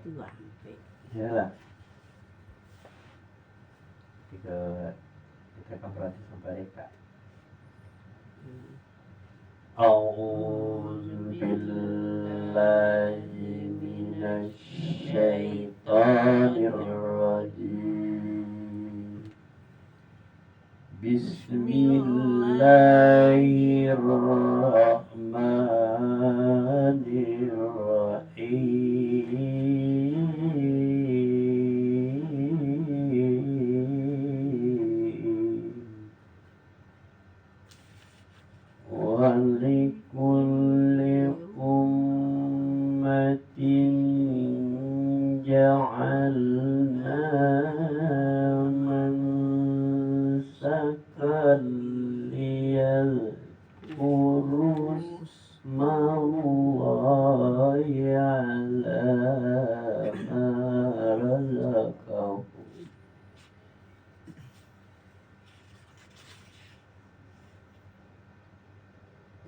tua. Iyalah. Ketika kita kan berarti sampai mereka. A'udzu billahi minasy syaithanir rajim. Bismillahirrahmanirrahim. Walikulli ummatin ja'alna mansakan liyadhkuru ismallahi ala ma razaqahum.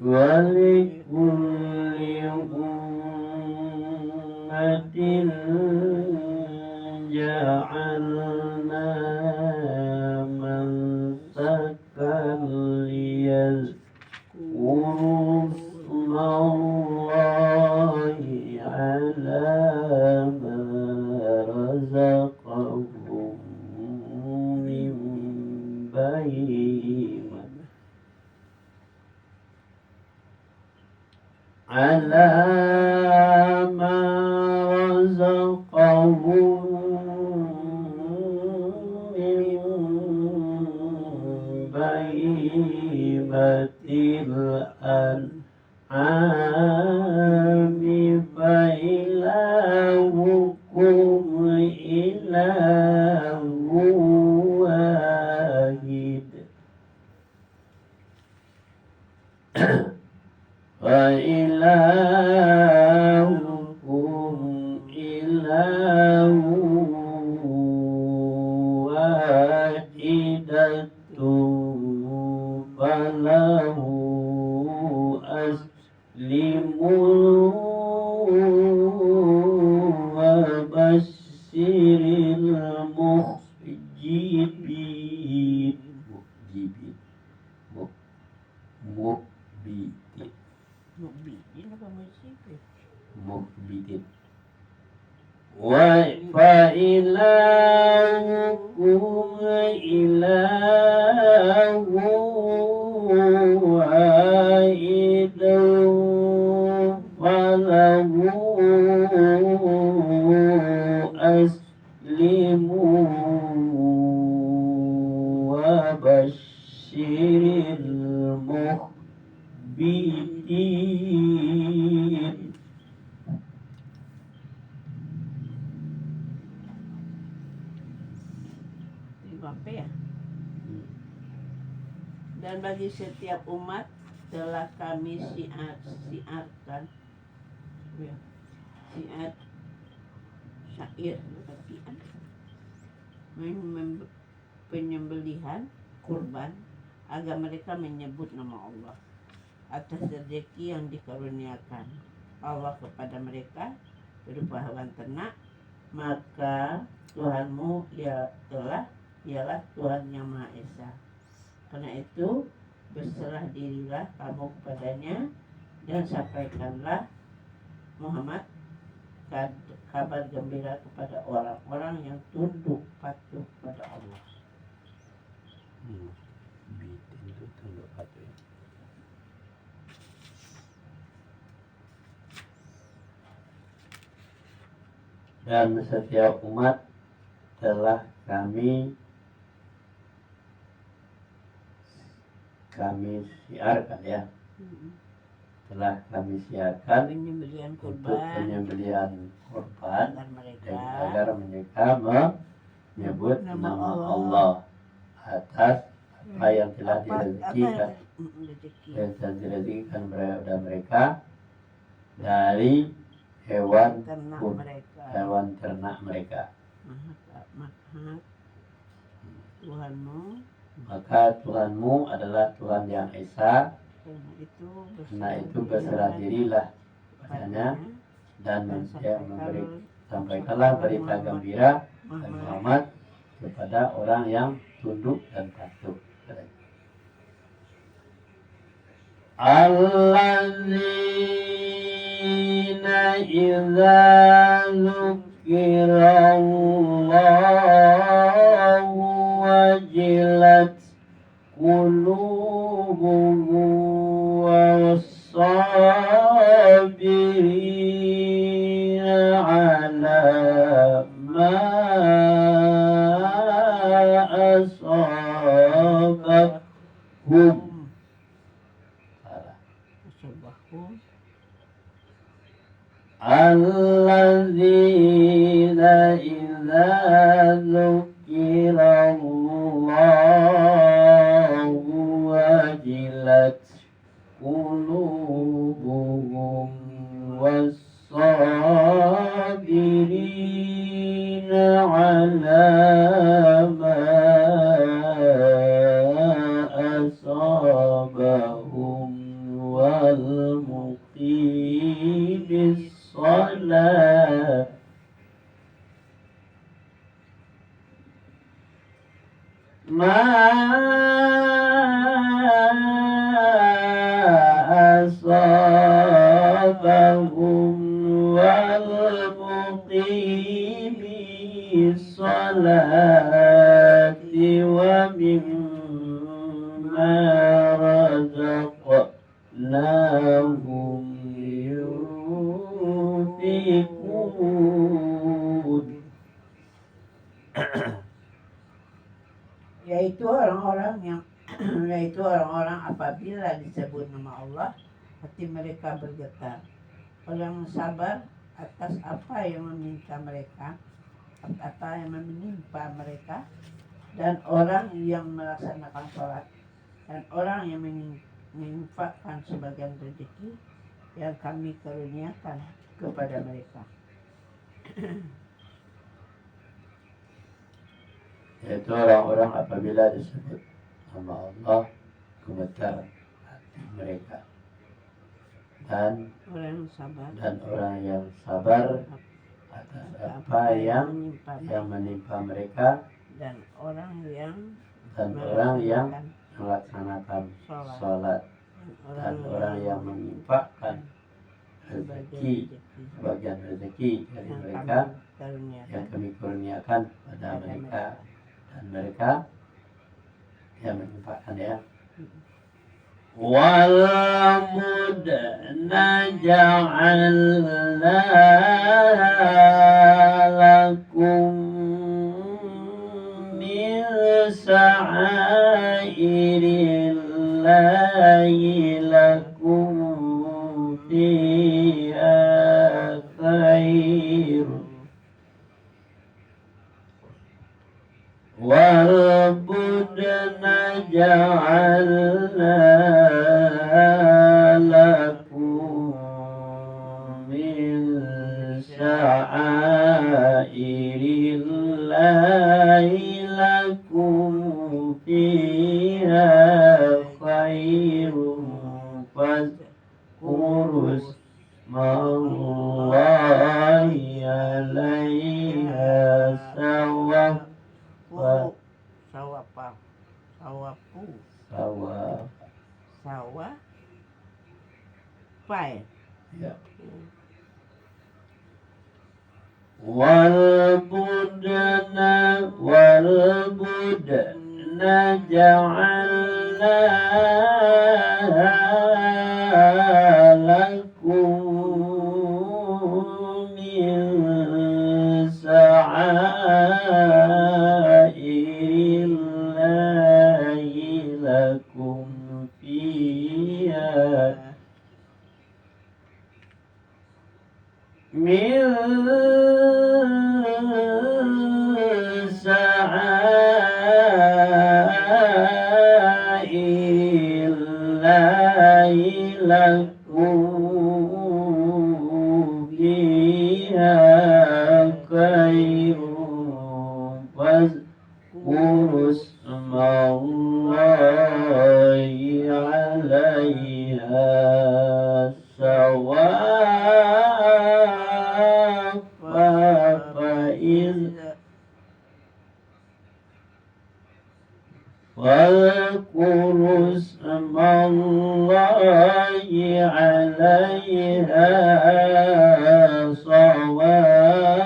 Walikulli ummatin ja'alna mansakan liyadhkuru ismallahi ala ma razaqahum min bahimat ala ma razaqahum min bahimatil an'ami fa ilahukum ilahu wahid. Wa ilahukum ilahu wahidatun falahu aslimu wa basyiril mukhbinin. Mukhbitin. Wa fa ilahukum ilahu wahidun falahu aslimu wa basyiril mukhbitin. Apa ya? Dan bagi setiap umat telah kami syiarkan syiar penyembelihan kurban agar mereka menyebut nama Allah atas rezeki yang dikaruniakan Allah kepada mereka berupa hewan ternak, maka Tuhanmu ialah Tuhan yang Maha Esa. Karena itu berserah dirilah kamu kepadanya dan sampaikanlah Muhammad kabar gembira kepada orang-orang yang tunduk patuh pada Allah. Itu tunduk patuh. Dan setiap umat telah kami siarkan ya. Telah kami siarkan Penyembelihan untuk kurban penyembelihan kurban agar mereka agar mereka menyebut nama Allah atas apa yang telah direzekikan kepada mereka dari hewan ternak mereka. Maka Tuhanmu adalah Tuhan yang Esa. Karena itu berserah dirilah padanya dan sampaikanlah berita gembira Muhammad kepada orang yang tunduk dan patuh. Alladzina idza dzukirallahu wajilat qulubuhum was-sabirina ala ma asabahum. Alladzina idza dzukirallahu wajilat qulubuhum was-sabirina ala ma asabahum wal muqimis salat ma asabahum wal muqimis salati wa mimma razaqnahum yunfiqun. Yaitu orang-orang apabila disebut nama Allah hati mereka bergetar. Orang sabar atas apa yang menimpa mereka, dan orang yang melaksanakan sholat, dan orang yang menginfakkan sebagian rezeki yang kami karuniakan kepada mereka. Yaitu orang-orang apabila disebut nama Allah gemetar hati mereka, dan orang yang sabar atas apa yang menimpa mereka, dan orang yang melaksanakan sholat, dan orang yang menginfakkan rezeki sebagian rezeki dari mereka yang kami kurniakan pada mereka, dan mereka yang menginfakkan ya. Wal mudna ja'alna lakum min sa'airillahi lakum fiha khair. Wal budna ja'alna lakum min sha'airillahi lakum fiha khairun fadhkuru ismallahi 'alaiha wal budna ja'alna lakum min sa'airillahi lakum fiha min sa'airillahi lakum fiha khairun fadhkuru ismallahi 'alaiha sawafa فإذا واذكروا اسم الله عليها صواف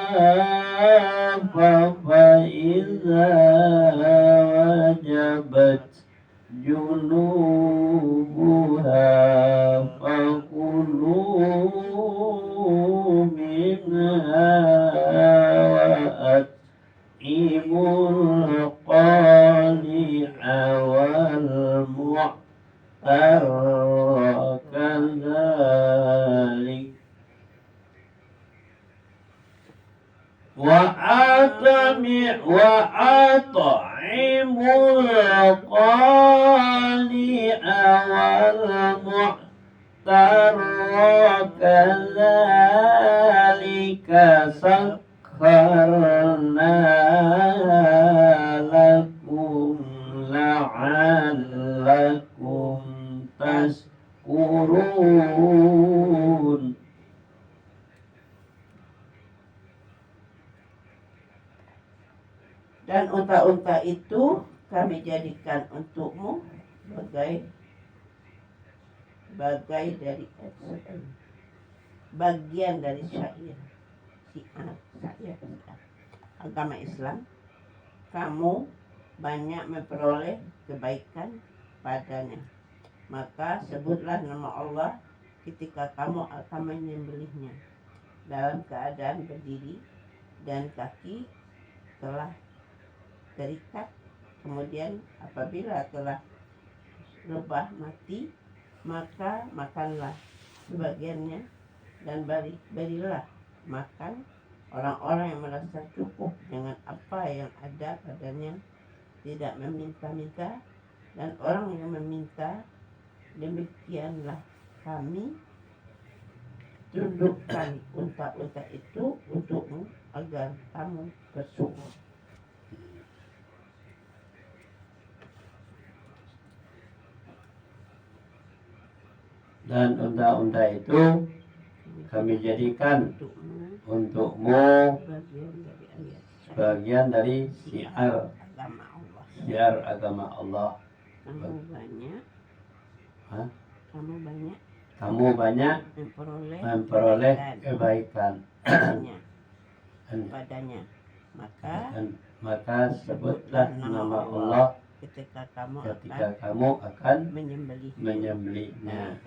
فإذا وجبت جنوبها فكلوا منها وأطعموا القانع والمعتر كذلك وأطعموا القانع والمعتر كذلك سخرنا لكم لعلكم تشكرون. Dan unta-unta itu kami jadikan untukmu dari bagian dari syair agama Islam. Kamu banyak memperoleh kebaikan padanya, maka sebutlah nama Allah ketika kamu akan menyembelihnya dalam keadaan berdiri dan kaki telah terikat. Kemudian apabila telah lebah mati, maka makanlah sebagiannya dan berilah makan orang-orang yang merasa cukup dengan apa yang ada padanya, tidak meminta-minta, dan orang yang meminta. Demikianlah kami tundukkan unta-unta itu untukmu agar kamu bersyukur. Dan unta-unta itu kami jadikan untukmu sebagian dari syiar agama Allah. Kamu banyak memperoleh kebaikan padanya, maka sebutlah nama Allah ketika kamu akan menyembelihnya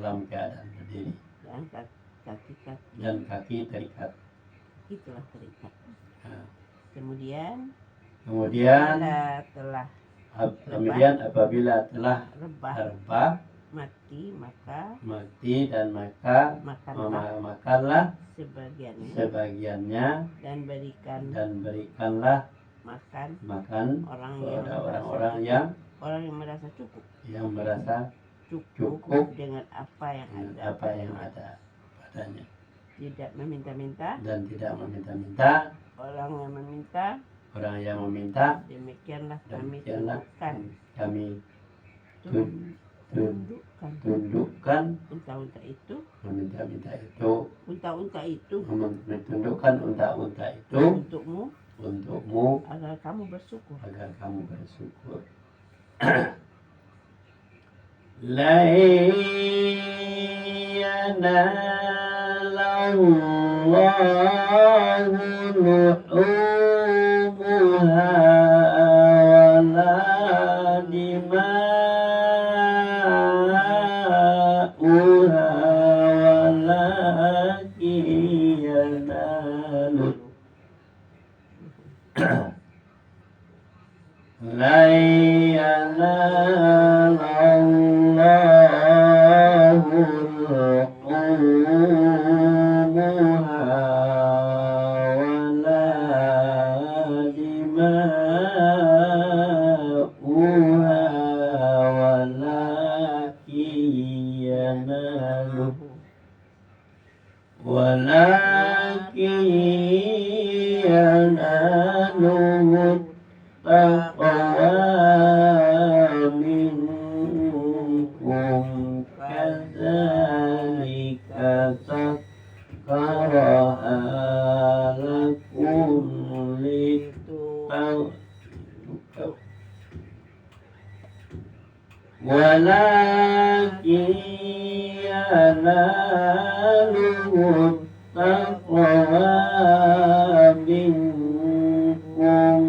dalam keadaan berdiri dan kaki terikat. Itulah terikat. Kemudian apabila telah rebah mati dan maka makanlah sebagiannya dan berikanlah makan orang yang merasa cukup dengan apa yang ada padanya, tidak meminta-minta, dan tidak meminta-minta orang yang meminta. Demikianlah kami tundukkan unta-unta itu tundukkan unta-unta itu untukmu agar kamu bersyukur. La yanallahu luhumuha wala dima'uha walakin yanaluhu la yanalallahu luhumuha wala walakin yanaluhu taqwa minkum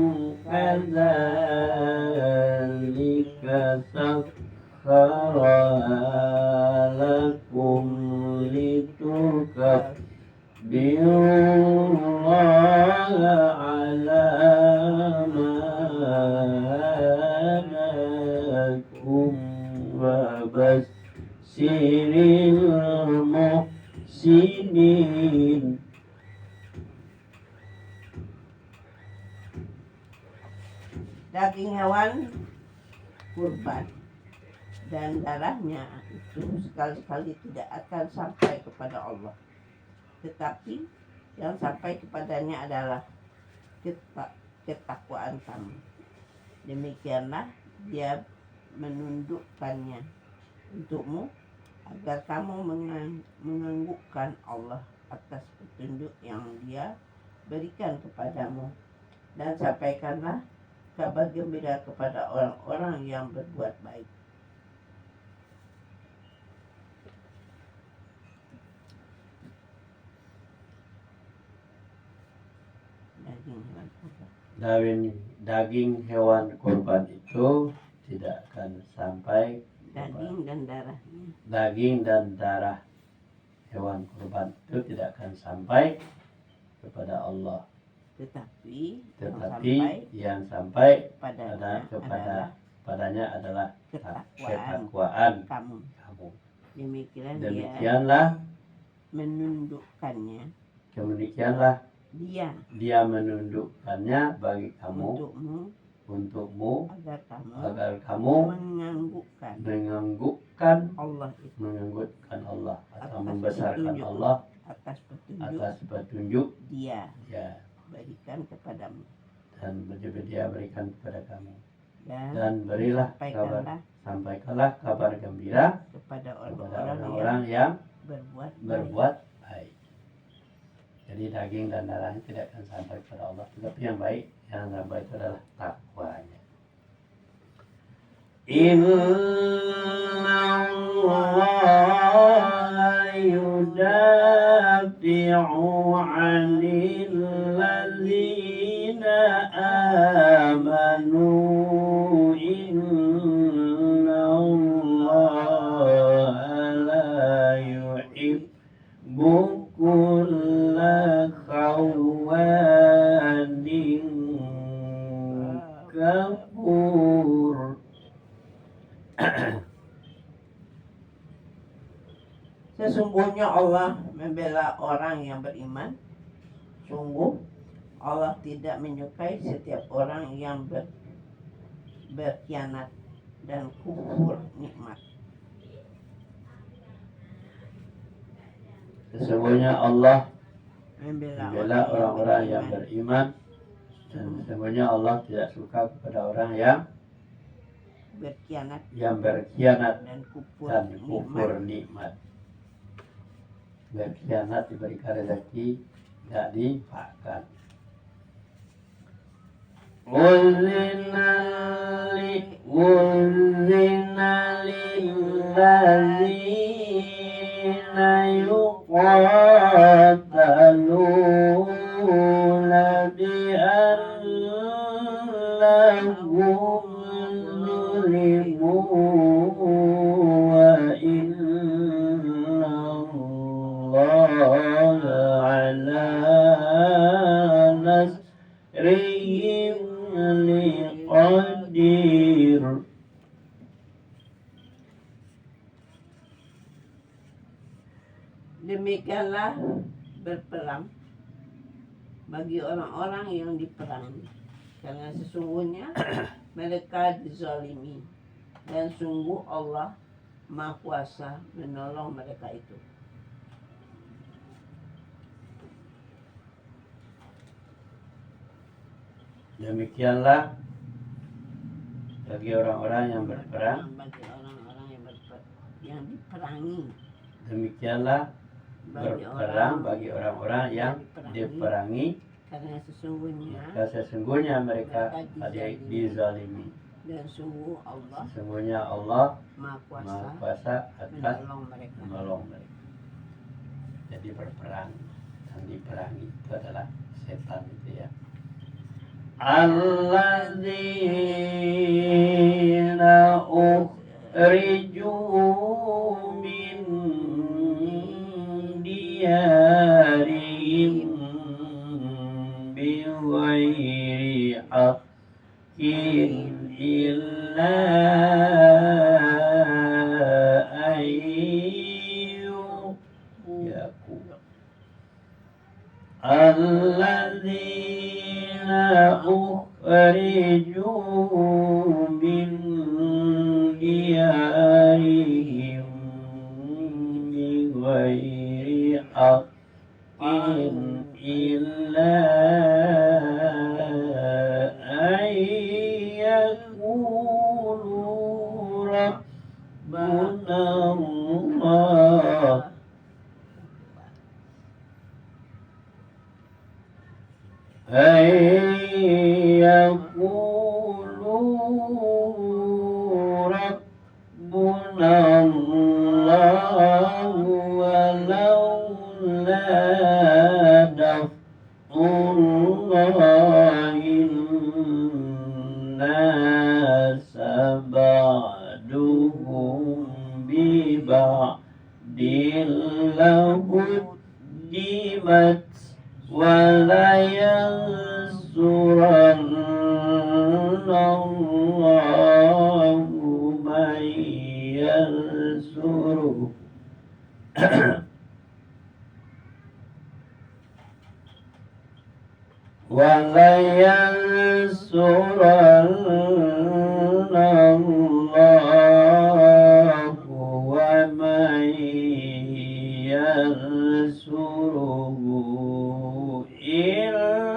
kadzalika sakhkharaha lakum litukabbirullaha ala ma hadakum wa basyiril muhsinin. Daging hewan kurban dan darahnya itu sekali-kali tidak akan sampai kepada Allah, tetapi yang sampai kepadanya adalah ketakwaan kamu. Demikianlah dia menundukkannya untukmu agar kamu menganggukkan Allah atas petunjuk yang dia berikan kepadamu, dan sampaikanlah kabar gembira kepada orang-orang yang berbuat baik. Daging hewan kurban itu tidak akan sampai Daging dan darahnya. Daging dan darah hewan kurban itu tidak akan sampai kepada Allah. Tetapi yang sampai padanya adalah ketakwaan kamu. Demikianlah menundukkannya. Demikianlah dia menundukkannya bagi kamu, untukmu agar kamu menganggukkan Allah atau membesarkan Allah atas petunjuk dia berikan kepadamu, dan dia berikan kepada kamu, dan berilah sampaikanlah kabar gembira kepada orang-orang yang berbuat baik. Jadi daging dan darahnya tidak akan sampai kepada Allah, tetapi yang sampai itu adalah takwanya. Inna Allah yudafi'u 'anil ladzina amanu, inna Allah la yuhibbu kulla khawanin kafur. Sesungguhnya Allah membela orang yang beriman. Sungguh Allah tidak menyukai setiap orang yang berkhianat dan kufur nikmat. Sesungguhnya Allah membela orang-orang yang beriman, dan sesungguhnya Allah tidak suka kepada orang yang berkhianat dan kufur nikmat. Berkhianat diberikan rezeki tidak dipakan. Uzina lilladzina yuqataluna biannahum zulimu wa inna Allaha ala nasrihim liqadir. Demikianlah berperang bagi orang-orang yang diperangi, karena sesungguhnya mereka dizalimi, dan sungguh Allah Maha Kuasa menolong mereka itu. Demikianlah bagi orang-orang yang berperang, bagi orang-orang yang diperangi. Demikianlah berperang bagi orang-orang yang diperangi, karena sesungguhnya mereka dizalimi, Dan sungguh Allah sesungguhnya Allah Maha Maha Kuasa Kuasa atas mereka. menolong mereka. Jadi berperang dan diperangi itu adalah setan itu ya. Alladzina ukhriju min diyarihim bighairi haqqin illa ayyuyaku. Alladzina ukhriju min diyarihim bighairi haqqin illa ayyakulu rabbuna Allah. Yaqulu rabbuna Allah walaula daf'ullahin nasa ba'duhum biba'din lahuddimat wala yansurannallahu man yansuruh. Wala yansurannallahu wa man yansuruhu innallaha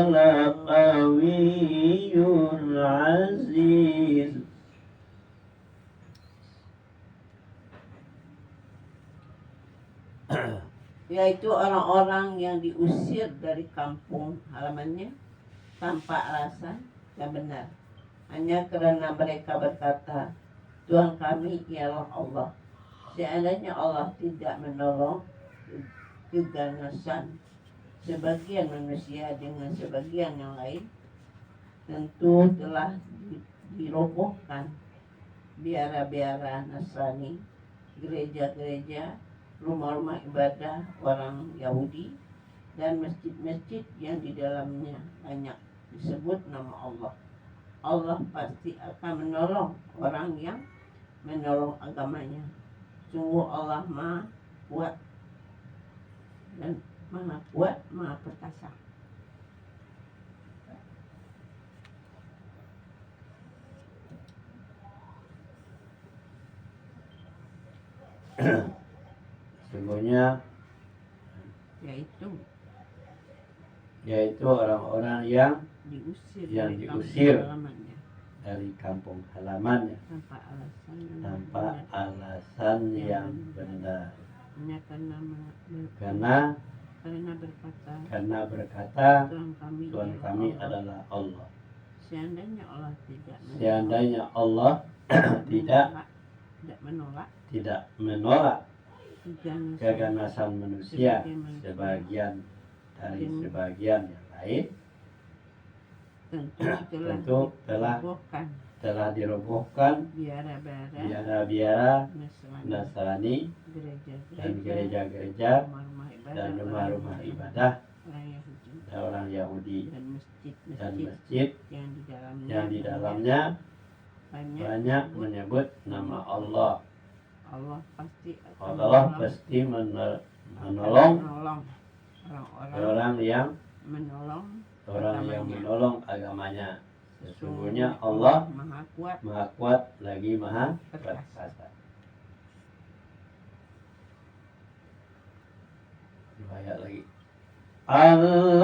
laqawiyyun aziz. Yaitu orang-orang yang diusir dari kampung halamannya tanpa alasan yang benar, hanya karena mereka berkata, Tuhan kami ialah Allah. Seandainya Allah tidak menolong keganasan sebagian manusia dengan sebagian yang lain, tentu telah dirobohkan biara-biara Nasrani, gereja-gereja, rumah-rumah ibadah orang Yahudi, dan masjid-masjid yang di dalamnya banyak disebut nama Allah. Allah pasti akan menolong orang yang menolong agamanya. Sungguh Allah Maha Kuat dan Maha Kuat, Maha Perkasa. Sungguhnya yaitu orang-orang yang diusir dari kampung halamannya tanpa alasan yang benar, karena berkata Tuhan kami adalah Allah. Seandainya Allah tidak menolak keganasan manusia sebagian dari sebagian yang lain, tentu telah dirobohkan biara-biara Nasrani dan gereja-gereja dan rumah-rumah ibadah dan orang Yahudi dan masjid yang di dalamnya banyak menyebut nama Allah. Allah pasti menolong orang yang menolong agamanya. Sesungguhnya Allah Maha Kuat lagi Maha Perkasa. Ayat lagi. Alladzina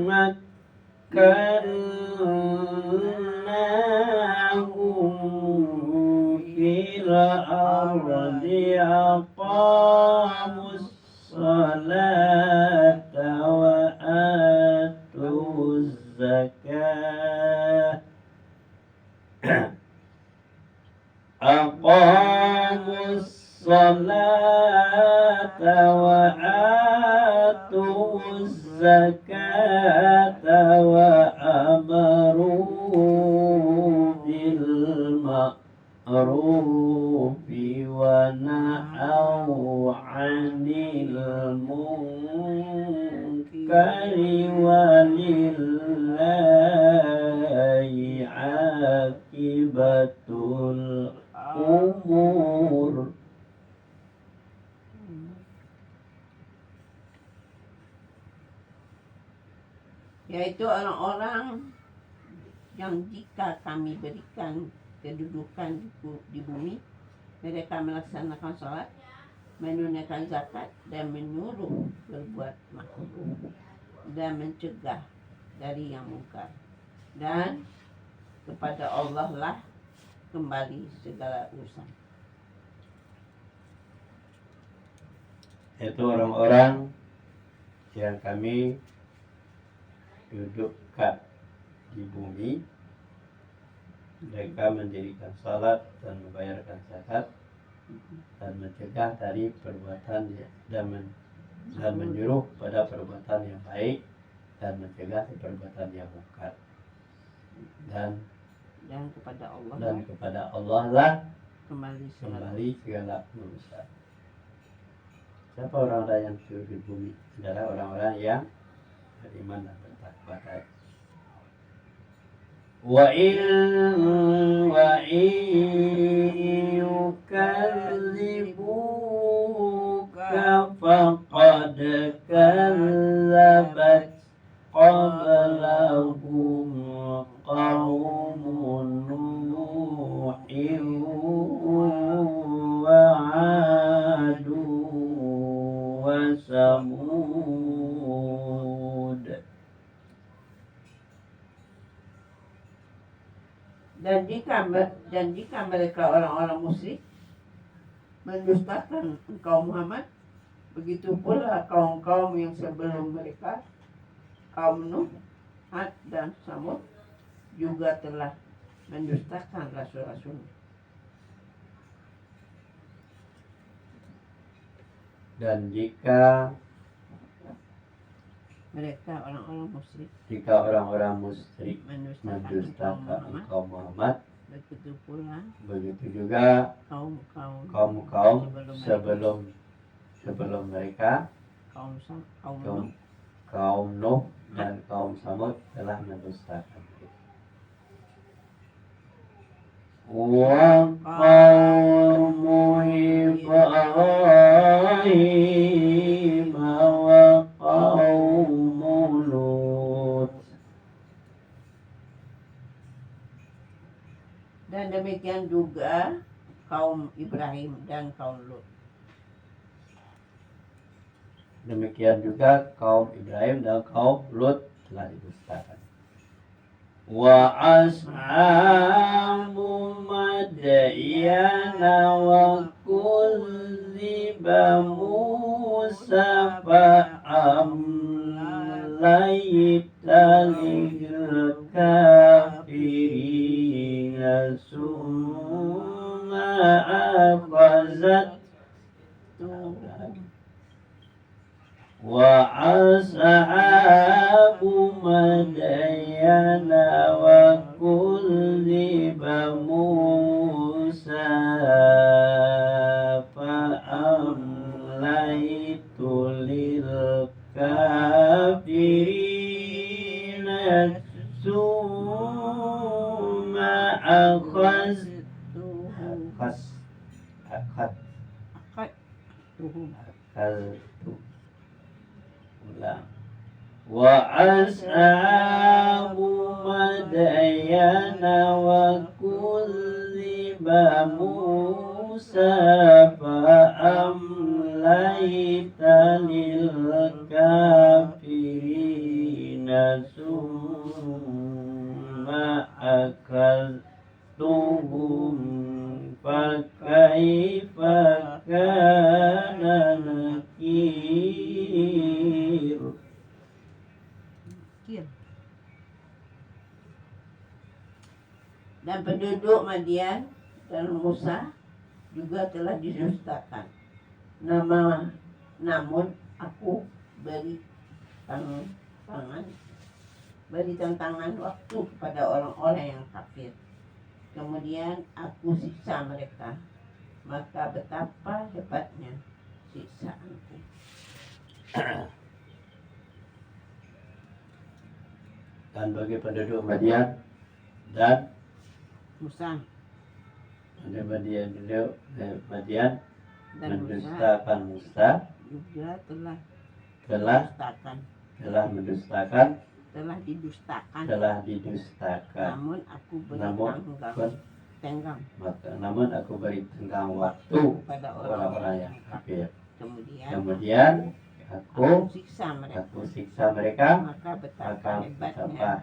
makkannahum fil ardi aqamus salat aqamus salata wa atuz zakata wa amaru bil ma'rufi wa nahaw 'anil munkari walillahi 'aqibatul umur. Yaitu orang-orang yang jika kami berikan kedudukan di bumi, mereka melaksanakan sholat, menunaikan zakat, dan menyuruh berbuat makruh dan mencegah dari yang mungkar, dan kepada Allah lah kembali segala urusan. Itu orang-orang yang kami dudukkan di bumi, mereka mendirikan salat dan membayarkan zakat dan mencegah dari perbuatan dan menyuruh pada perbuatan yang baik dan mencegah dari perbuatan yang mungkar, dan kepada Allah lah kembali segala urusan. Siapa orang-orang yang duduk di bumi? Adalah orang-orang yang beriman dan bertakwa tadi. Wa in yukadzibuka faqad kadzabat qablahum qaumun nuhin wa 'adun wa samud. Dan jika mereka orang-orang musyrik mendustakan engkau Muhammad, begitu pula kaum-kaum yang sebelum mereka, kaum Nuh, Ad dan Samud juga telah mendustakan rasul-rasul. Dan jika mereka orang-orang musyrik mendustakan engkau Muhammad, begitu juga kaum-kaum sebelum mereka, kaum Nuh dan kaum Samud telah mendustakan. Wa qaumu Ibrahim wa qaumu Lut. Dan demikian juga kaum Ibrahim dan kaum Lut. Demikian juga kaum Ibrahim dan kaum Lut telah didustakan. Wa ashabu madyana wa kudziba Musa fa'amlayta lil kafirina summa akhazat wa ashabu madyana wa kudziba Musa fa'amlaytu lil kafirina summa akhadtu wa ashabu madyana wa kudziba Musa fa'amlayta lil kafirina summa akhadtuhum fa kaifa kana nakir. Dan penduduk Madian dan dan Musa juga telah didustakan. Namun aku beri tantangan waktu kepada orang-orang yang kafir. Kemudian aku siksa mereka, maka betapa hebatnya siksaanku. Dan bagi penduduk Madian dan Musa Madian dan mendustakan Musa juga telah didustakan. Namun aku beri tenggang waktu kepada orang-orang yang kafir. Kemudian aku siksa mereka, maka betapa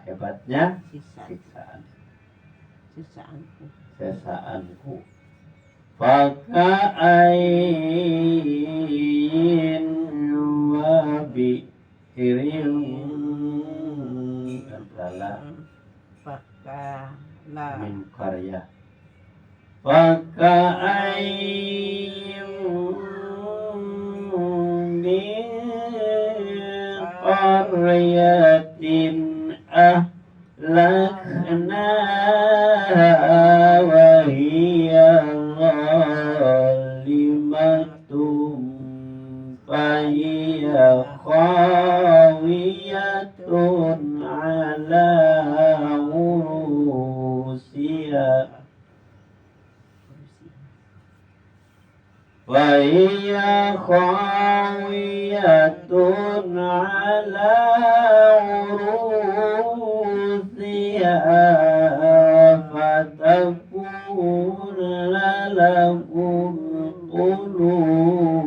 hebatnya sisaanku. Faka'ain wa bi'rin adalah min qaryah. Faka'ain min qaryatin ahlaknaha wa hiya zalimatun fahiya khawiyatun ala urusiha fatakun lahum qulubun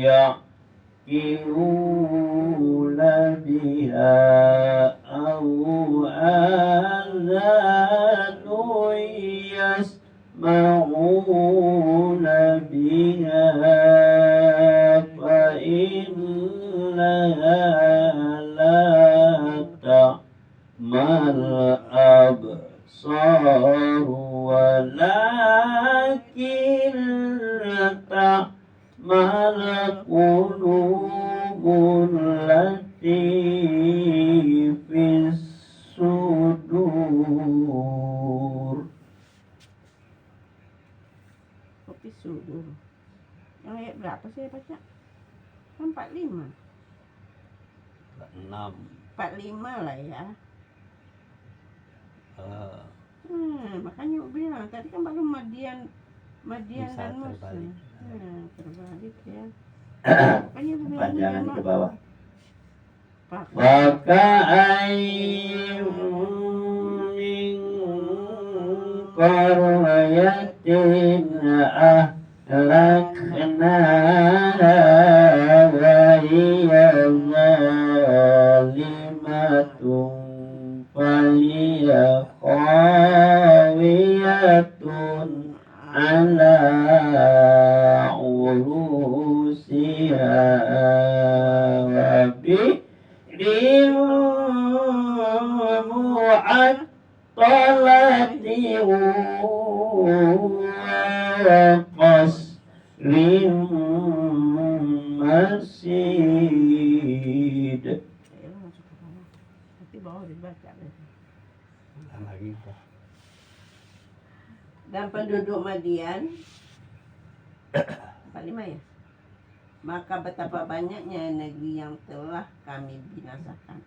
ya'qiluna biha aw adhanun yasma'una biha fa innaha la ta'mal absar walakin ta'mal qulubul lati fis sudur. Kopi sudur. Yang ayat berapa saya baca? 45. 45 lah ya. Makanya aku bilang tadi kan baru Madian dan Musa. Terbalik ya. Makanya aku bilang Panjangan ke bawah. Faka'ain min qaryatin ahlaknaha wa hiya zalimatun fahiya khawiyatun ala urusiha wa bi'rin mu'attalati wa qasrin masid. Nanti bawah dibaca lagi. Dan penduduk Madian 45 ya. Maka betapa banyaknya negeri yang telah kami binasakan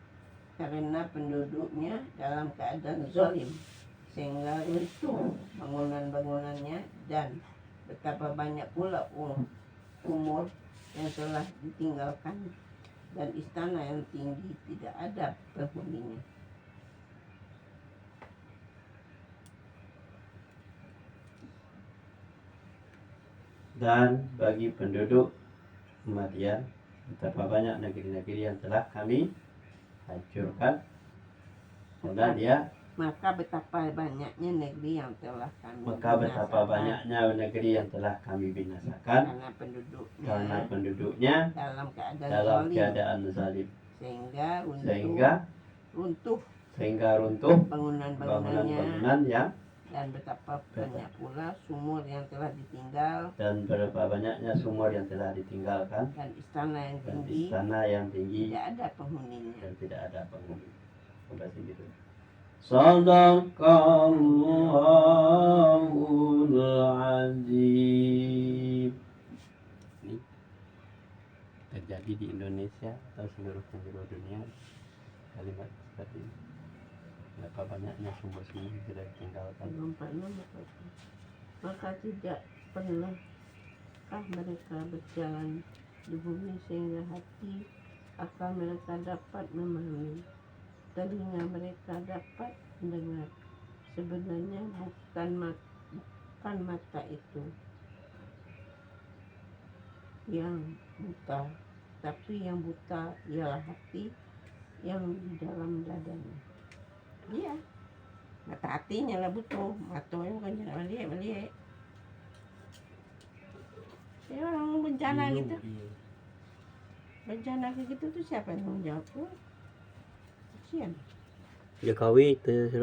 karena penduduknya dalam keadaan zalim sehingga runtuh bangunan-bangunannya, dan betapa banyak pula umur yang telah ditinggalkan dan istana yang tinggi tidak ada penghuninya. Dan bagi penduduk Madian betapa banyak negeri-negeri yang telah kami hancurkan, dan dia maka betapa banyaknya negeri yang telah kami binasakan karena penduduknya dalam keadaan zalim sehingga runtuh bangunan-bangunan yang Dan betapa banyak pula sumur yang telah ditinggal, dan berapa banyaknya sumur yang telah ditinggalkan, dan istana yang dan tinggi istana yang tinggi tidak ada penghuninya. dan tidak ada penghuni. Sampai segitu. Sadaqallahul azim. Ini terjadi di Indonesia atau seluruh penjuru dunia kalimat seperti ini. Berapa banyaknya sumber-sumber yang tidak ditinggalkan. Maka tidak pernahkah mereka berjalan di bumi sehingga hati akal mereka dapat memahami, telinga mereka dapat mendengar. Sebenarnya bukan mata itu yang buta, tapi yang buta ialah hati yang di dalam dadanya. Iya, mata hatinya lah butuh, matanya bukan jangan melihat. Ya orang bencana gitu, bencana kayak gitu tuh siapa yang tanggung jawab tuh? Kasian. Jokowi itu